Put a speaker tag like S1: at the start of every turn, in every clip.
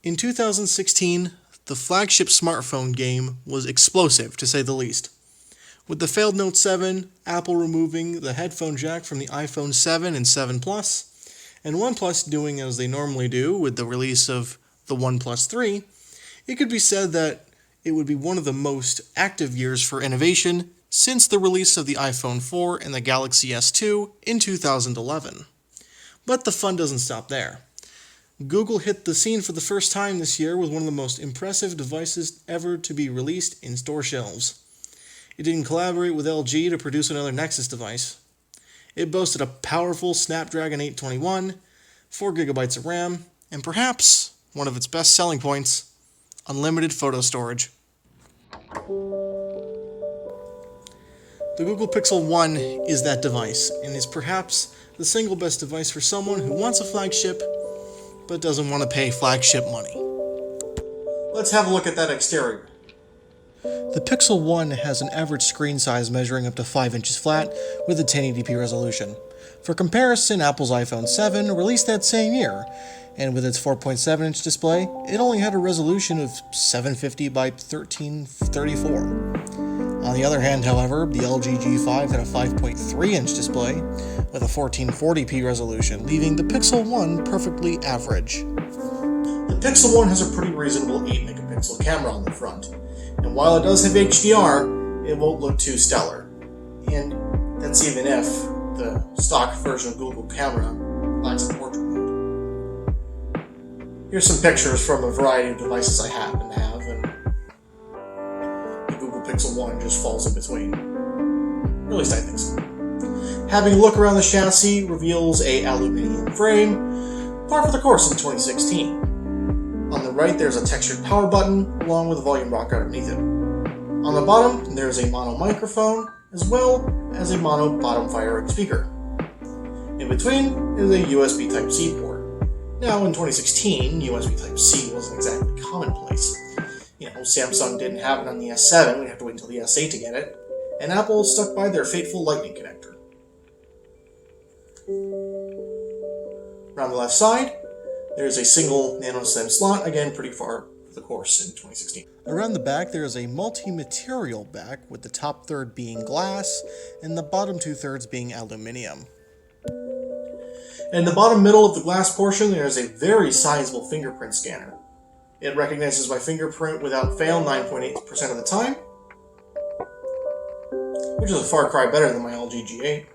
S1: In 2016, the flagship smartphone game was explosive, to say the least. With the failed Note 7, Apple removing the headphone jack from the iPhone 7 and 7 Plus, and OnePlus doing as they normally do with the release of the OnePlus 3, it could be said that it would be one of the most active years for innovation since the release of the iPhone 4 and the Galaxy S2 in 2011. But the fun doesn't stop there. Google hit the scene for the first time this year with one of the most impressive devices ever to be released in store shelves. It didn't collaborate with LG to produce another Nexus device. It boasted a powerful Snapdragon 821, 4GB of RAM, and perhaps one of its best selling points, unlimited photo storage. The Google Pixel 1 is that device, and is perhaps the single best device for someone who wants a flagship but doesn't want to pay flagship money. Let's have a look at that exterior. The Pixel 1 has an average screen size measuring up to 5 inches flat with a 1080p resolution. For comparison, Apple's iPhone 7 released that same year, and with its 4.7-inch display, it only had a resolution of 750 by 1334. On the other hand, however, the LG G5 had a 5.3-inch display with a 1440p resolution, leaving the Pixel 1 perfectly average. The Pixel 1 has a pretty reasonable 8-megapixel camera on the front, and while it does have HDR, it won't look too stellar. And that's even if the stock version of Google camera lacks a portrait mode. Here's some pictures from a variety of devices I happen to have, and the Google Pixel 1 just falls in between. Or at least I think so. Having a look around the chassis reveals a aluminum frame, par for the course in 2016. On the right, there's a textured power button, along with a volume rocker underneath it. On the bottom, there's a mono microphone, as well as a mono bottom firing speaker. In between is a USB Type-C port. Now, in 2016, USB Type-C wasn't exactly commonplace. Samsung didn't have it on the S7, we'd have to wait until the S8 to get it, and Apple stuck by their fateful Lightning connector. Around the left side, there's a single nano SIM slot, again pretty far for the course in 2016. Around the back, there is a multi-material back, with the top third being glass and the bottom 2/3 being aluminium. In the bottom middle of the glass portion, there is a very sizable fingerprint scanner. It recognizes my fingerprint without fail 9.8% of the time, which is a far cry better than my LG G8.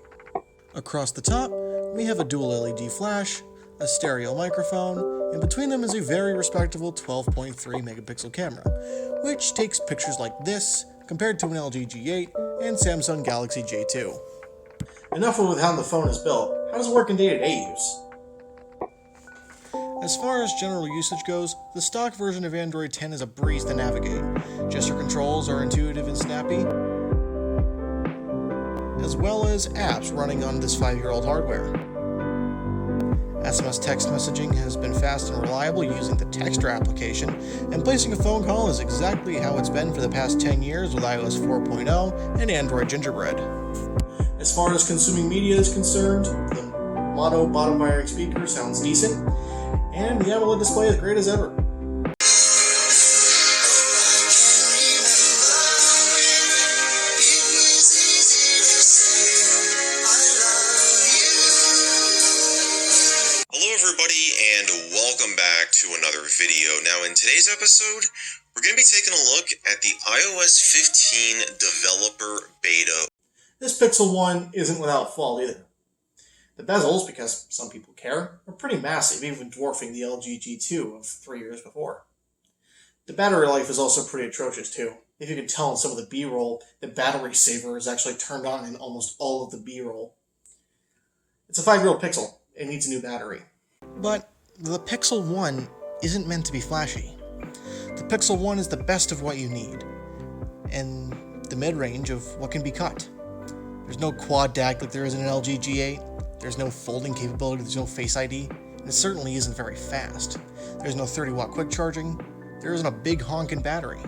S1: Across the top, we have a dual LED flash, a stereo microphone, and between them is a very respectable 12.3 megapixel camera, which takes pictures like this compared to an LG G8 and Samsung Galaxy J2. Enough with how the phone is built. How does it work in day-to-day use? As far as general usage goes, the stock version of Android 10 is a breeze to navigate. Gesture controls are intuitive and snappy, as well as apps running on this 5-year-old hardware. SMS text messaging has been fast and reliable using the Texter application, and placing a phone call is exactly how it's been for the past 10 years with iOS 4.0 and Android Gingerbread. As far as consuming media is concerned, the mono bottom firing speaker sounds decent, and the AMOLED display is great as ever.
S2: Hello everybody, and welcome back to another video. Now in today's episode, we're going to be taking a look at the iOS 15 developer beta.
S1: This Pixel 1 isn't without fault either. The bezels, because some people care, are pretty massive, even dwarfing the LG G2 of 3 years before. The battery life is also pretty atrocious too. If you can tell in some of the B-roll, the battery saver is actually turned on in almost all of the B-roll. It's a 5-year-old Pixel. It needs a new battery. But the Pixel 1 isn't meant to be flashy. The Pixel 1 is the best of what you need, and the mid-range of what can be cut. There's no quad DAC like there is in an LG G8. There's no folding capability, there's no Face ID, and it certainly isn't very fast. There's no 30-watt quick charging, there isn't a big honking battery.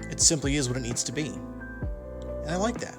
S1: It simply is what it needs to be. And I like that.